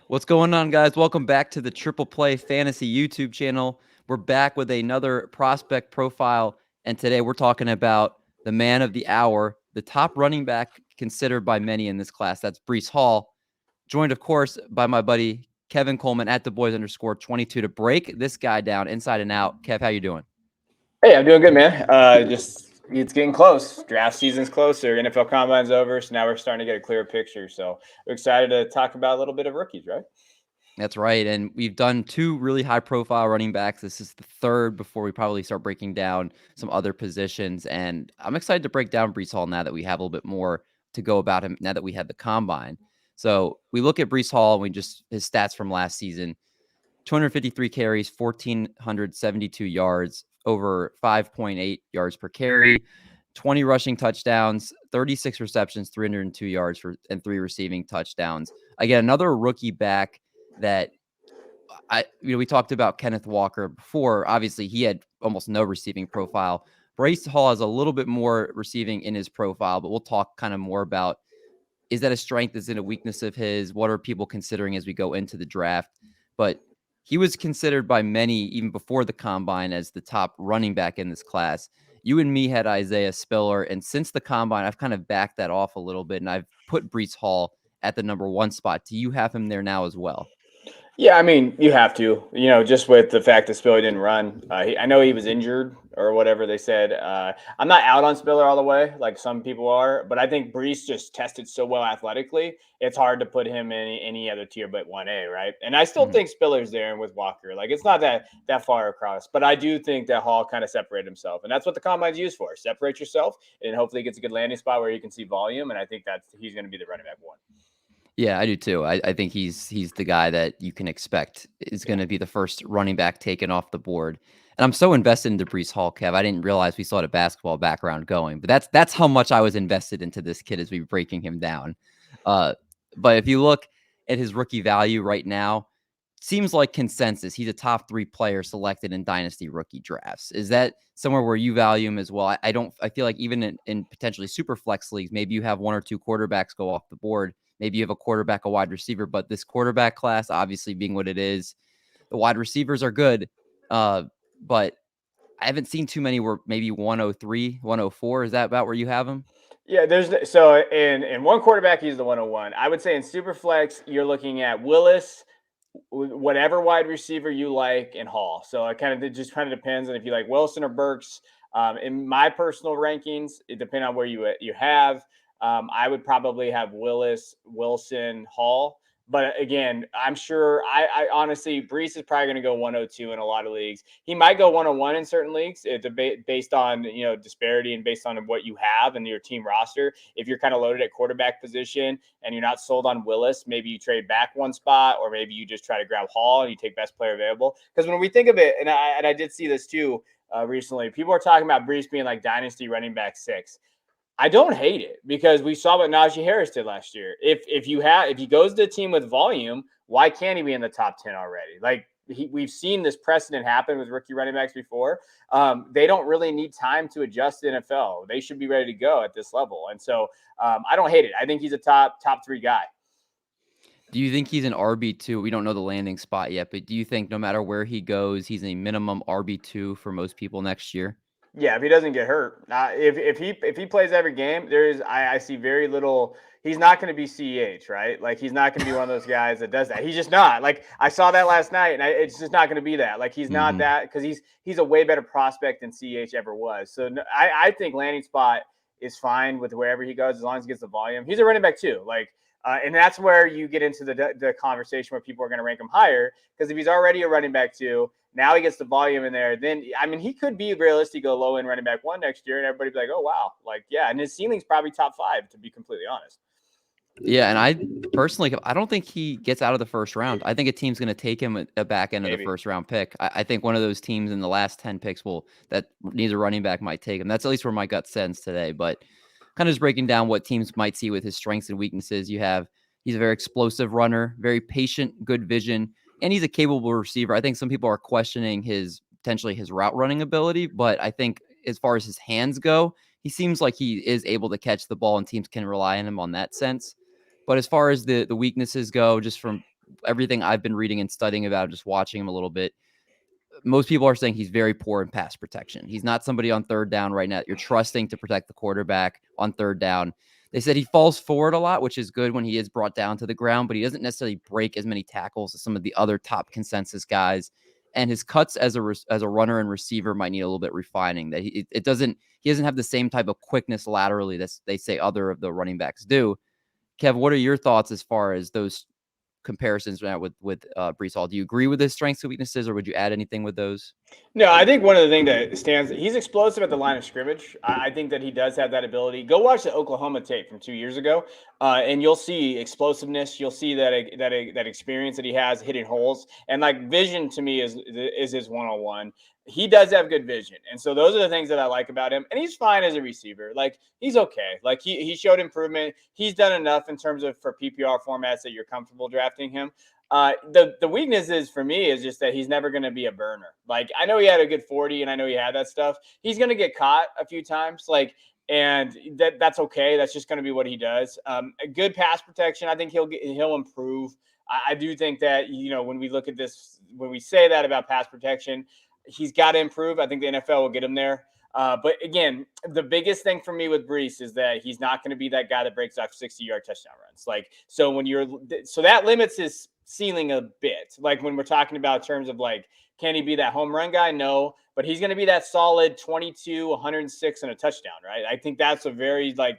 What's going on, guys? Welcome back to the Triple Play Fantasy YouTube channel. We're back with another prospect profile, and today we're talking about the man of the hour, the top running back considered by many in this class. That's Breece Hall, joined, of course, by my buddy Kevin Coleman at @theboys_22 to break this guy down inside and out. Kev, how you doing? Hey, I'm doing good, man. Just it's getting close. Draft season's closer. NFL Combine's over, so now we're starting to get a clearer picture. So we're excited to talk about a little bit of rookies, right? That's right. And we've done two really high-profile running backs. This is the third before we probably start breaking down some other positions. And I'm excited to break down Breece Hall now that we have a little bit more to go about him, now that we had the combine. So we look at Breece Hall and his stats from last season: 253 carries, 1,472 yards, over 5.8 yards per carry, 20 rushing touchdowns, 36 receptions, 302 yards and 3 receiving touchdowns. Again, another rookie back that we talked about Kenneth Walker before. Obviously, he had almost no receiving profile. Breece Hall has a little bit more receiving in his profile, but we'll talk kind of more about, is that a strength? Is it a weakness of his? What are people considering as we go into the draft? But he was considered by many, even before the combine, as the top running back in this class. You and me had Isaiah Spiller, and since the combine, I've kind of backed that off a little bit, and I've put Breece Hall at the number 1 spot. Do you have him there now as well? Yeah, I mean, you have to, just with the fact that Spiller didn't run. I know he was injured or whatever they said. I'm not out on Spiller all the way, like some people are, but I think Breece just tested so well athletically, it's hard to put him in any other tier but 1A, right? And I still think Spiller's there with Walker. Like, it's not that far across, but I do think that Hall kind of separated himself, and that's what the combine's used for. Separate yourself, and hopefully he gets a good landing spot where you can see volume, and I think he's going to be the running back one. Yeah, I do too. I think he's the guy that you can expect is going to be the first running back taken off the board. And I'm so invested into Breece Hall, Kev. I didn't realize we still had a basketball background going, but that's how much I was invested into this kid as we were breaking him down. Uh, but if you look at his rookie value right now, seems like consensus he's a top 3 player selected in dynasty rookie drafts. Is that somewhere where you value him as well? I feel like even in potentially super flex leagues, maybe you have 1 or 2 quarterbacks go off the board. Maybe you have a quarterback, a wide receiver, but this quarterback class, obviously being what it is, the wide receivers are good. But I haven't seen too many where maybe 103, 104. Is that about where you have them? Yeah, so in one quarterback, he's the 101. I would say in Superflex, you're looking at Willis, whatever wide receiver you like, and Hall. So it just kind of depends on if you like Wilson or Burks. In my personal rankings, it depends on where you have. I would probably have Willis, Wilson, Hall. But again, I'm sure I honestly, Breece is probably going to go 102 in a lot of leagues. He might go 101 in certain leagues. It's based on disparity and based on what you have in your team roster. If you're kind of loaded at quarterback position and you're not sold on Willis, maybe you trade back 1 spot, or maybe you just try to grab Hall and you take best player available. Because when we think of it, and I did see this too recently, people are talking about Breece being like dynasty running back 6. I don't hate it because we saw what Najee Harris did last year. If he goes to a team with volume, why can't he be in the top 10 already? Like we've seen this precedent happen with rookie running backs before. They don't really need time to adjust to the NFL. They should be ready to go at this level. And so I don't hate it. I think he's a top 3 guy. Do you think he's an RB2? We don't know the landing spot yet, but do you think no matter where he goes, he's a minimum RB2 for most people next year? Yeah, if he doesn't get hurt, if he plays every game, I see very little. He's not going to be CEH, right? Like he's not going to be one of those guys that does that. He's just not. Like I saw that last night, and it's just not going to be that. Like he's not that because he's a way better prospect than CEH ever was. So I think landing spot is fine with wherever he goes as long as he gets the volume. He's a running back too. And that's where you get into the conversation where people are going to rank him higher, because if he's already a running back 2, now he gets the volume in there. Then, I mean, he could be realistic, go low end running back 1 next year, and everybody be like, oh, wow. Like, yeah. And his ceiling's probably top 5, to be completely honest. Yeah, and I personally, I don't think he gets out of the first round. I think a team's going to take him at the back end of the first round pick. I think one of those teams in the last 10 picks that needs a running back might take him. That's at least where my gut sends today. But kind of just breaking down what teams might see with his strengths and weaknesses. He's a very explosive runner, very patient, good vision, and he's a capable receiver. I think some people are questioning potentially his route running ability, but I think as far as his hands go, he seems like he is able to catch the ball, and teams can rely on him on that sense. But as far as the weaknesses go, just from everything I've been reading and studying about, just watching him a little bit, most people are saying he's very poor in pass protection. He's not somebody on third down right now you're trusting to protect the quarterback on third down. They said he falls forward a lot, which is good when he is brought down to the ground, but he doesn't necessarily break as many tackles as some of the other top consensus guys. And his cuts as a runner and receiver might need a little bit refining. That he doesn't have the same type of quickness laterally that they say other of the running backs do. Kev, what are your thoughts as far as those comparisons now with Breece Hall? Do you agree with his strengths and weaknesses, or would you add anything with those? No, I think one of the things that stands, he's explosive at the line of scrimmage. I think that he does have that ability. Go watch the Oklahoma tape from 2 years ago, and you'll see explosiveness. You'll see that experience that he has hitting holes, and like vision to me is his 101. He does have good vision, and so those are the things that I like about him. And he's fine as a receiver. Like he's okay. Like he showed improvement. He's done enough in terms of for PPR formats that you're comfortable drafting him. The weakness is for me is just that he's never going to be a burner. Like I know he had a good 40 and I know he had that stuff. He's going to get caught a few times. And that's okay. That's just going to be what he does. A good pass protection. I think he'll improve. I do think that, when we look at this, when we say that about pass protection, he's got to improve. I think the NFL will get him there. But again, the biggest thing for me with Breece is that he's not going to be that guy that breaks off 60-yard touchdown runs. So that limits his ceiling a bit. Like when we're talking about terms of like, can he be that home run guy? No, but he's going to be that solid 22, 106 and a touchdown, right? I think that's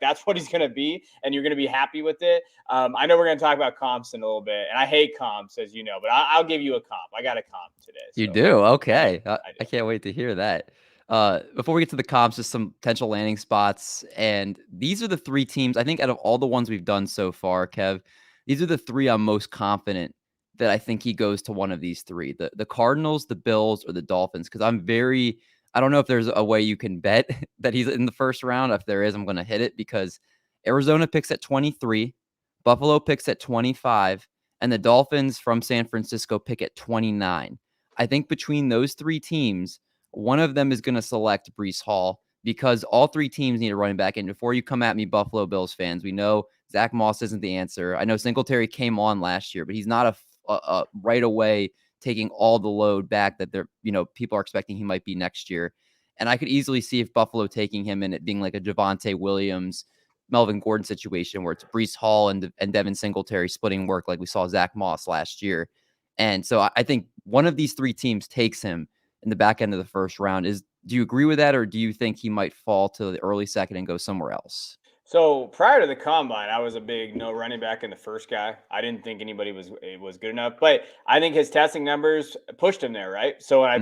that's what he's going to be, and you're going to be happy with it. I know we're going to talk about comps in a little bit, and I hate comps, as you know, but I'll give you a comp. I got a comp today. You So do? I, Okay. I do. I can't wait to hear that. Before we get to the comps, just some potential landing spots. And these are the three teams, I think, out of all the ones we've done so far, Kev, these are the three I'm most confident that I think he goes to one of these three, the Cardinals, the Bills, or the Dolphins. Because I don't know if there's a way you can bet that he's in the first round. If there is, I'm going to hit it because Arizona picks at 23, Buffalo picks at 25, and the Dolphins from San Francisco pick at 29. I think between those three teams, one of them is going to select Breece Hall because all three teams need a running back. And before you come at me, Buffalo Bills fans, we know Zach Moss isn't the answer. I know Singletary came on last year, but he's not a right away taking all the load back that people are expecting he might be next year. And I could easily see if Buffalo taking him and it being like a Javonte Williams, Melvin Gordon situation where it's Breece Hall and Devin Singletary splitting work like we saw Zach Moss last year. And so I think one of these three teams takes him in the back end of the first round. Do you agree with that, or do you think he might fall to the early second and go somewhere else? So prior to the combine, I was a big no running back in the first guy. I didn't think anybody was good enough, but I think his testing numbers pushed him there, right? So Mm-hmm.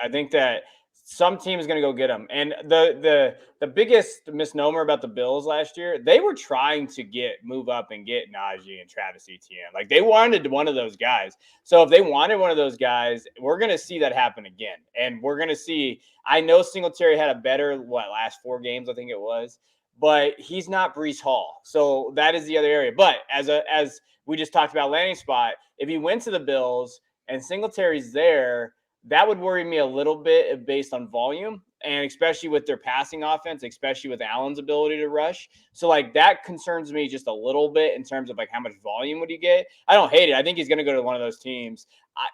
I think that some team is going to go get him. And the biggest misnomer about the Bills last year, they were trying to move up and get Najee and Travis Etienne. Like they wanted one of those guys. So if they wanted one of those guys, we're going to see that happen again. And we're going to see. I know Singletary had a better last 4 games, I think it was, but he's not Breece Hall. So that is the other area. But as we just talked about landing spot, if he went to the Bills and Singletary's there, that would worry me a little bit based on volume, and especially with their passing offense, especially with Allen's ability to rush. So that concerns me just a little bit in terms of how much volume would he get. I don't hate it. I think he's going to go to one of those teams.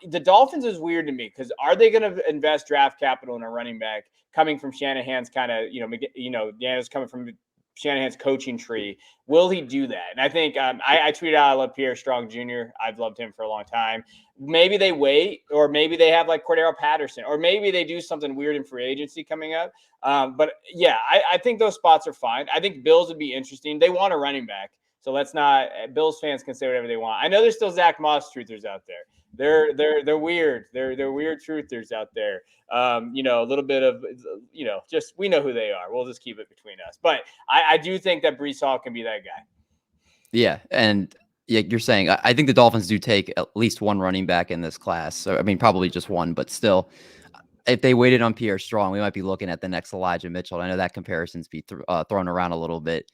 The Dolphins is weird to me because are they going to invest draft capital in a running back coming from Shanahan's kind of Daniel's coming from Shanahan's coaching tree? Will he do that? And I think I tweeted out I love Pierre Strong Jr. I've loved him for a long time. Maybe they wait, or maybe they have Cordero Patterson, or maybe they do something weird in free agency coming up. But yeah, I think those spots are fine. I think Bills would be interesting. They want a running back, so let's not. Bills fans can say whatever they want. I know there's still Zach Moss truthers out there. They're weird. They're weird truthers out there. A little bit of, just we know who they are. We'll just keep it between us. But I do think that Breece Hall can be that guy. Yeah, and yeah, you're saying I think the Dolphins do take at least one running back in this class. So I mean, probably just one, but still, if they waited on Pierre Strong, we might be looking at the next Elijah Mitchell. I know that comparison's thrown around a little bit.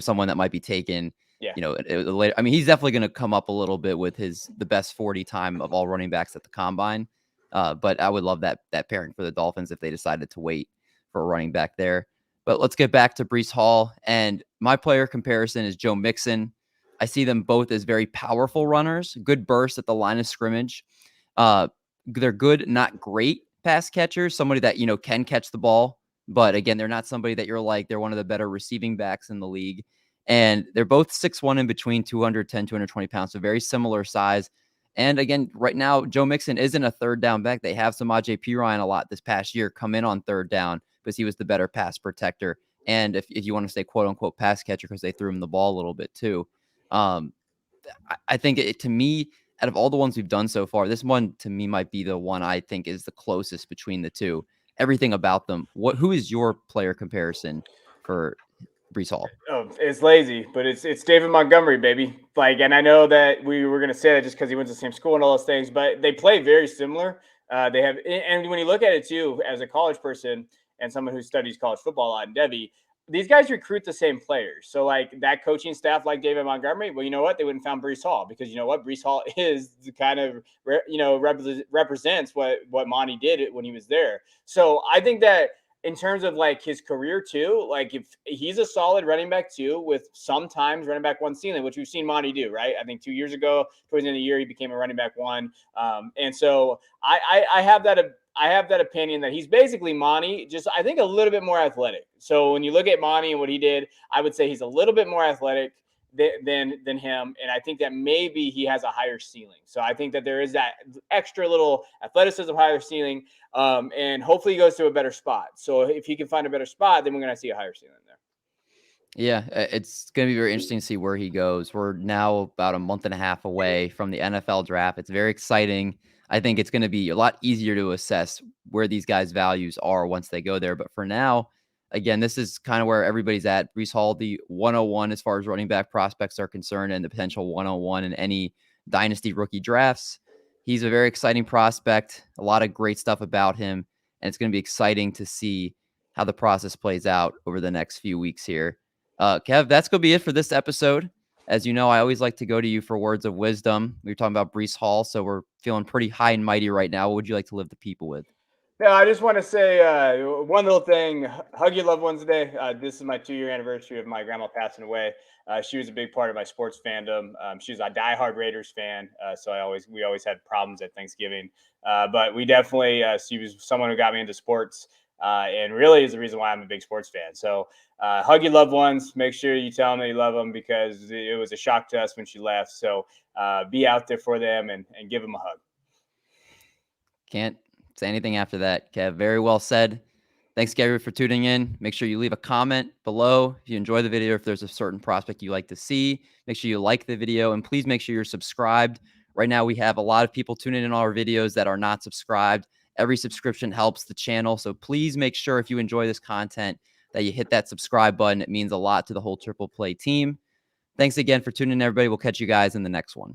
Someone that might be taken. Yeah. Later. I mean, he's definitely going to come up a little bit with the best 40 time of all running backs at the combine. But I would love that pairing for the Dolphins if they decided to wait for a running back there. But let's get back to Breece Hall, and my player comparison is Joe Mixon. I see them both as very powerful runners, good burst at the line of scrimmage. They're good, not great pass catchers, somebody that, can catch the ball. But again, they're not somebody that you're like, they're one of the better receiving backs in the league. And they're both 6'1" in between 210, 220 pounds. So very similar size. And again, right now, Joe Mixon isn't a third down back. They have some P. Ryan a lot this past year come in on third down because he was the better pass protector. And if you want to say quote unquote pass catcher, because they threw him the ball a little bit too. Um, I think to me, out of all the ones we've done so far, this one to me might be the one I think is the closest between the two. Everything about them. Who is your player comparison for Breece Hall? Oh, it's lazy, but it's David Montgomery, baby. Like, and I know that we were gonna say that just because he went to the same school and all those things, but they play very similar. They have, and when you look at it too, as a college person and someone who studies college football a lot in Debbie, these guys recruit the same players. So like that coaching staff, like David Montgomery, well, you know what? They wouldn't found Breece Hall because you know what? Breece Hall is the kind of represents what Monty did when he was there. So I think that in terms of like his career too, like if he's a solid running back too, with sometimes running back one ceiling, which we've seen Monty do, right? I think 2 years ago, towards the end of the year, he became a running back one. And so I have that opinion that he's basically Monty, just I think a little bit more athletic. So when you look at Monty and what he did, I would say he's a little bit more athletic than him, and I think that maybe he has a higher ceiling. So I think that there is that extra little athleticism, higher ceiling, and hopefully he goes to a better spot. So if he can find a better spot, then we're going to see a higher ceiling there. Yeah, it's going to be very interesting to see where he goes. We're now about a month and a half away from the NFL draft. It's very exciting. I think it's going to be a lot easier to assess where these guys' values are once they go there. But for now, again, this is kind of where everybody's at. Breece Hall, the 101 as far as running back prospects are concerned, and the potential 101 in any dynasty rookie drafts. He's a very exciting prospect. A lot of great stuff about him. And it's going to be exciting to see how the process plays out over the next few weeks here. Kev, that's going to be it for this episode. As you know, I always like to go to you for words of wisdom. We were talking about Breece Hall, so we're feeling pretty high and mighty right now. What would you like to leave the people with? No, I just want to say one little thing. Hug your loved ones today. This is my 2-year anniversary of my grandma passing away. She was a big part of my sports fandom. She was a diehard Raiders fan, so we always had problems at Thanksgiving. But we definitely she was someone who got me into sports, and really is the reason why I'm a big sports fan. So hug your loved ones. Make sure you tell them that you love them because it was a shock to us when she left. So be out there for them and give them a hug. Can't say anything after that, Kev. Very well said. Thanks, Gary, for tuning in. Make sure you leave a comment below if you enjoy the video, if there's a certain prospect you like to see. Make sure you like the video, and please make sure you're subscribed. Right now, we have a lot of people tuning in on our videos that are not subscribed. Every subscription helps the channel, so please make sure if you enjoy this content that you hit that subscribe button. It means a lot to the whole Triple Play team. Thanks again for tuning in, everybody. We'll catch you guys in the next one.